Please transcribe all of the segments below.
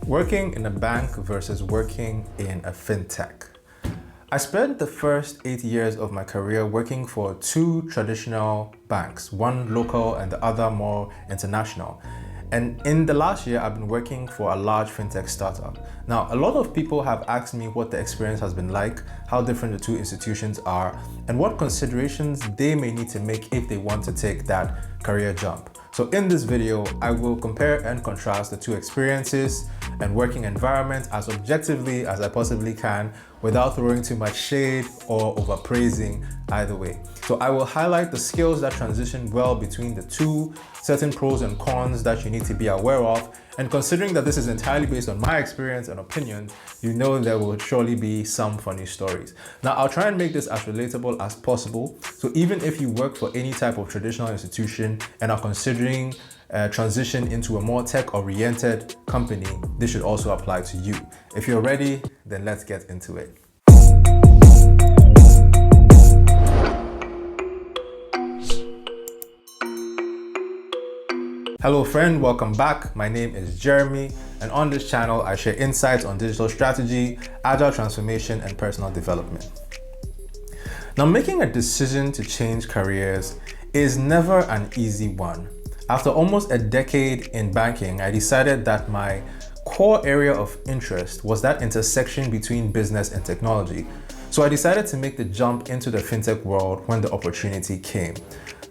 Working in a bank versus working in a fintech. I spent the first 8 years of my career working for two traditional banks, one local and the other more international. And in the last year, I've been working for a large fintech startup. Now, a lot of people have asked me what the experience has been like, how different the two institutions are, and what considerations they may need to make if they want to take that career jump. So in this video, I will compare and contrast the two experiences and working environments as objectively as I possibly can without throwing too much shade or overpraising either way. So I will highlight the skills that transition well between the two, certain pros and cons that you need to be aware of, and considering that this is entirely based on my experience and opinions, you know there will surely be some funny stories. Now, I'll try and make this as relatable as possible. So even if you work for any type of traditional institution and are considering transition into a more tech-oriented company, this should also apply to you. If you're ready, then let's get into it. Hello friend, welcome back. My name is Jeremy, and on this channel, I share insights on digital strategy, agile transformation, and personal development. Now, making a decision to change careers is never an easy one. After almost a decade in banking, I decided that my core area of interest was that intersection between business and technology. So I decided to make the jump into the fintech world when the opportunity came.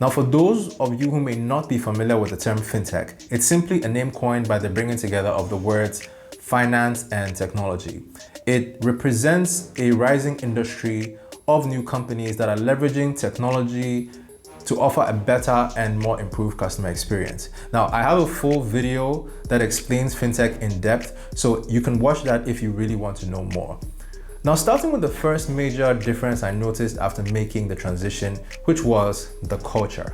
Now, for those of you who may not be familiar with the term fintech, it's simply a name coined by the bringing together of the words finance and technology. It represents a rising industry of new companies that are leveraging technology to offer a better and more improved customer experience. Now, I have a full video that explains fintech in depth, so you can watch that if you really want to know more. Now, starting with the first major difference I noticed after making the transition, which was the culture.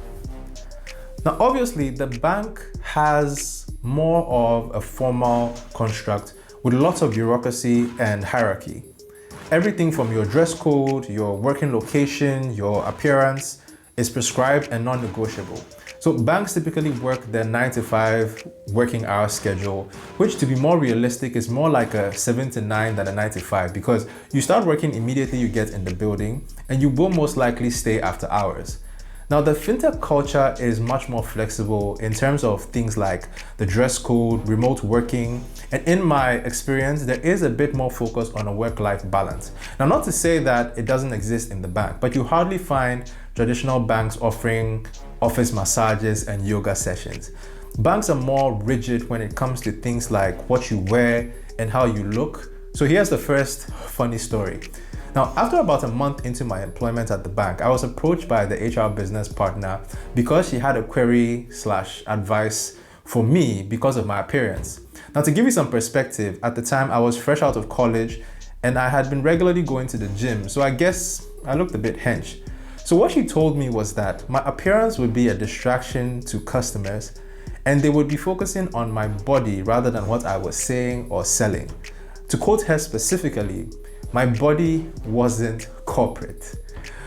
Now, obviously, the bank has more of a formal construct with lots of bureaucracy and hierarchy. Everything from your dress code, your working location, your appearance is prescribed and non-negotiable. So banks typically work their 9 to 5 working hour schedule, which, to be more realistic, is more like a 7 to 9 than a 9 to 5, because you start working immediately you get in the building and you will most likely stay after hours. Now, the fintech culture is much more flexible in terms of things like the dress code, remote working, and in my experience, there is a bit more focus on a work-life balance. Now, not to say that it doesn't exist in the bank, but you hardly find traditional banks offering office massages and yoga sessions. Banks are more rigid when it comes to things like what you wear and how you look. So here's the first funny story. Now, after about a month into my employment at the bank, I was approached by the HR business partner because she had a query/advice for me because of my appearance. Now, to give you some perspective, at the time I was fresh out of college and I had been regularly going to the gym, so I guess I looked a bit hench. So what she told me was that my appearance would be a distraction to customers and they would be focusing on my body rather than what I was saying or selling. To quote her specifically, my body wasn't corporate.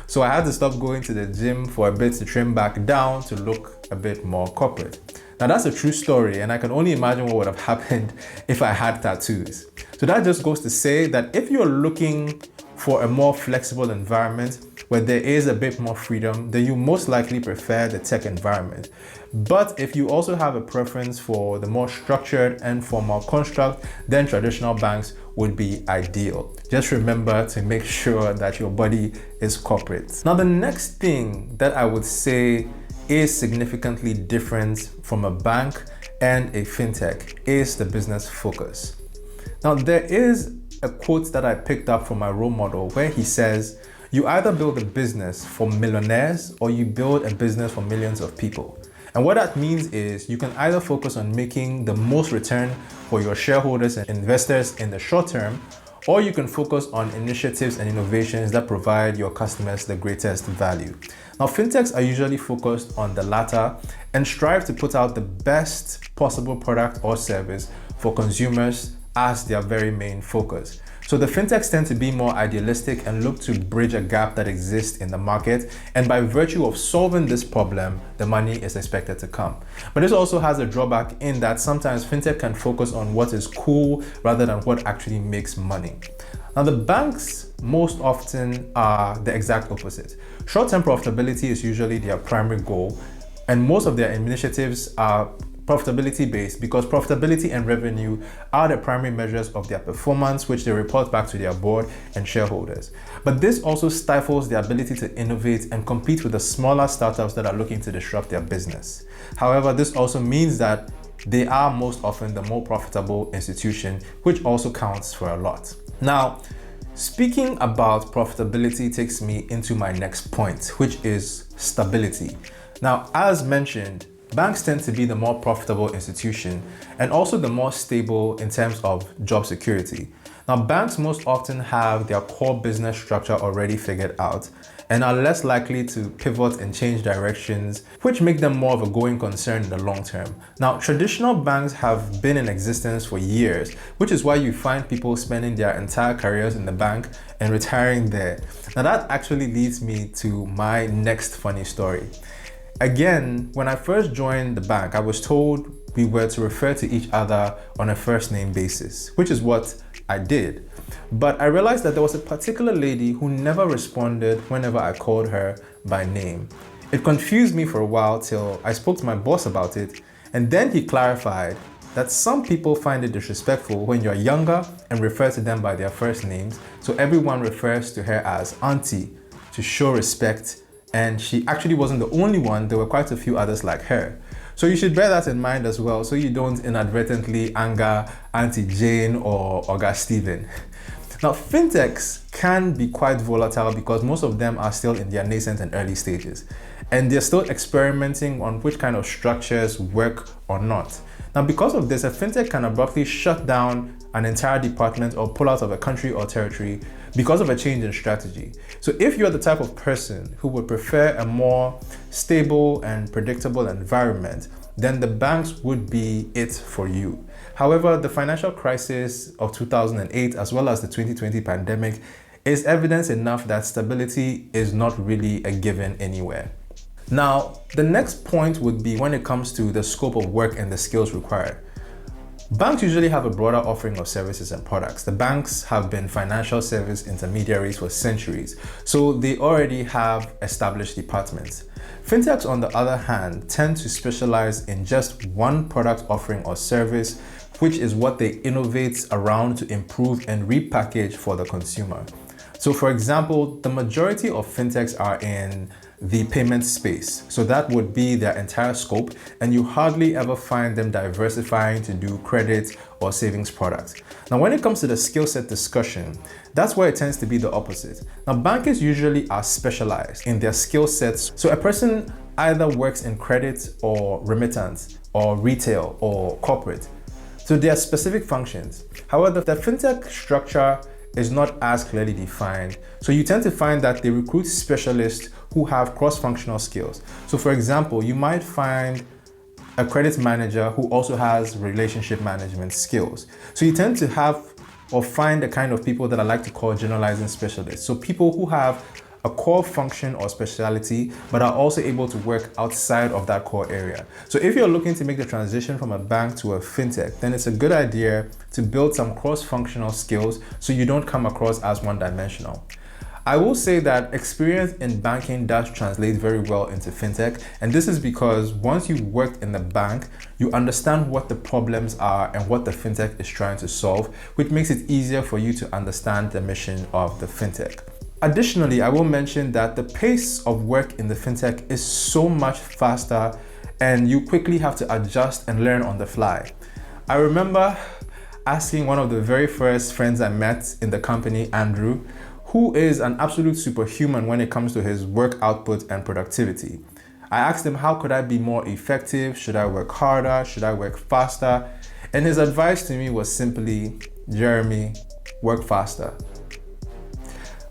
So I had to stop going to the gym for a bit to trim back down to look a bit more corporate. Now, that's a true story, and I can only imagine what would have happened if I had tattoos. So that just goes to say that if you're looking for a more flexible environment where there is a bit more freedom, then you most likely prefer the tech environment. But if you also have a preference for the more structured and formal construct, then traditional banks would be ideal. Just remember to make sure that your body is corporate. Now, the next thing that I would say is significantly different from a bank and a fintech is the business focus. Now, there is a quote that I picked up from my role model where he says, "You either build a business for millionaires or you build a business for millions of people." And what that means is you can either focus on making the most return for your shareholders and investors in the short term, or you can focus on initiatives and innovations that provide your customers the greatest value. Now, fintechs are usually focused on the latter and strive to put out the best possible product or service for consumers as their very main focus. So the fintechs tend to be more idealistic and look to bridge a gap that exists in the market. And by virtue of solving this problem, the money is expected to come. But this also has a drawback in that sometimes fintech can focus on what is cool rather than what actually makes money. Now, the banks most often are the exact opposite. Short-term profitability is usually their primary goal, and most of their initiatives are profitability based because profitability and revenue are the primary measures of their performance, which they report back to their board and shareholders. But this also stifles their ability to innovate and compete with the smaller startups that are looking to disrupt their business. However, this also means that they are most often the more profitable institution, which also counts for a lot. Now, speaking about profitability takes me into my next point, which is stability. Now, as mentioned, banks tend to be the more profitable institution and also the more stable in terms of job security. Now, banks most often have their core business structure already figured out and are less likely to pivot and change directions, which make them more of a going concern in the long term. Now, traditional banks have been in existence for years, which is why you find people spending their entire careers in the bank and retiring there. Now, that actually leads me to my next funny story. Again, when I first joined the bank, I was told we were to refer to each other on a first name basis, which is what I did. But I realized that there was a particular lady who never responded whenever I called her by name. It confused me for a while till I spoke to my boss about it, and then he clarified that some people find it disrespectful when you're younger and refer to them by their first names, so everyone refers to her as Auntie to show respect. And she actually wasn't the only one, there were quite a few others like her. So you should bear that in mind as well, so you don't inadvertently anger Auntie Jane or Oga Stephen. Now, fintechs can be quite volatile because most of them are still in their nascent and early stages. And they're still experimenting on which kind of structures work or not. Now, because of this, a fintech can abruptly shut down an entire department or pull out of a country or territory because of a change in strategy. So if you're the type of person who would prefer a more stable and predictable environment, then the banks would be it for you. However, the financial crisis of 2008 as well as the 2020 pandemic is evidence enough that stability is not really a given anywhere. Now, the next point would be when it comes to the scope of work and the skills required. Banks usually have a broader offering of services and products. The banks have been financial service intermediaries for centuries, so they already have established departments. Fintechs, on the other hand, tend to specialize in just one product offering or service, which is what they innovate around to improve and repackage for the consumer. So for example, the majority of fintechs are in the payment space. So that would be their entire scope, and you hardly ever find them diversifying to do credit or savings products. Now, when it comes to the skill set discussion, that's where it tends to be the opposite. Now, bankers usually are specialized in their skill sets. So a person either works in credit or remittance or retail or corporate. So there are specific functions. However, the fintech structure is not as clearly defined. So you tend to find that they recruit specialists who have cross-functional skills. So for example, you might find a credit manager who also has relationship management skills. So you tend to have or find the kind of people that I like to call generalizing specialists. So people who have a core function or specialty, but are also able to work outside of that core area. So if you're looking to make the transition from a bank to a fintech, then it's a good idea to build some cross-functional skills so you don't come across as one-dimensional. I will say that experience in banking does translate very well into fintech, and this is because once you've worked in the bank, you understand what the problems are and what the fintech is trying to solve, which makes it easier for you to understand the mission of the fintech. Additionally, I will mention that the pace of work in the fintech is so much faster and you quickly have to adjust and learn on the fly. I remember asking one of the very first friends I met in the company, Andrew, who is an absolute superhuman when it comes to his work output and productivity. I asked him, how could I be more effective? Should I work harder? Should I work faster? And his advice to me was simply, Jeremy, work faster.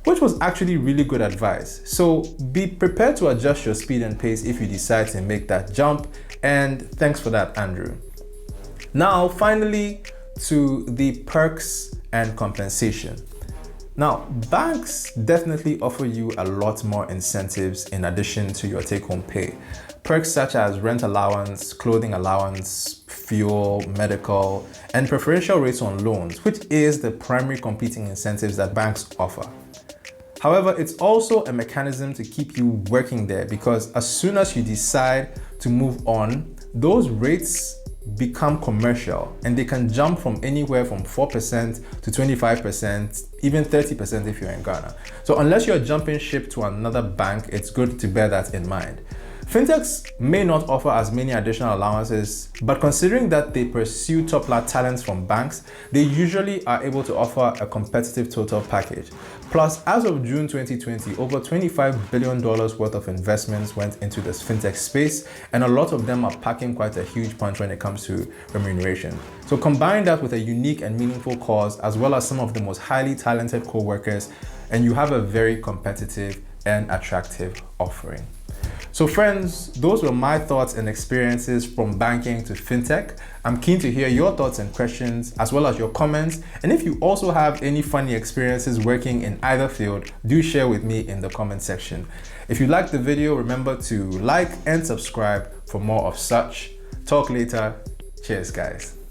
Which was actually really good advice. So be prepared to adjust your speed and pace if you decide to make that jump. And thanks for that, Andrew. Now, finally, to the perks and compensation. Now, banks definitely offer you a lot more incentives in addition to your take-home pay. Perks such as rent allowance, clothing allowance, fuel, medical, and preferential rates on loans, which is the primary competing incentives that banks offer. However, it's also a mechanism to keep you working there, because as soon as you decide to move on, those rates become commercial and they can jump from anywhere from 4% to 25%, even 30% if you're in Ghana. So unless you're jumping ship to another bank, it's good to bear that in mind. Fintechs may not offer as many additional allowances, but considering that they pursue top-tier talents from banks, they usually are able to offer a competitive total package. Plus, as of June 2020, over $25 billion worth of investments went into this fintech space, and a lot of them are packing quite a huge punch when it comes to remuneration. So combine that with a unique and meaningful cause, as well as some of the most highly talented co-workers, and you have a very competitive and attractive offering. So friends, those were my thoughts and experiences from banking to fintech. I'm keen to hear your thoughts and questions, as well as your comments. And if you also have any funny experiences working in either field, do share with me in the comment section. If you liked the video, remember to like and subscribe for more of such. Talk later. Cheers, guys.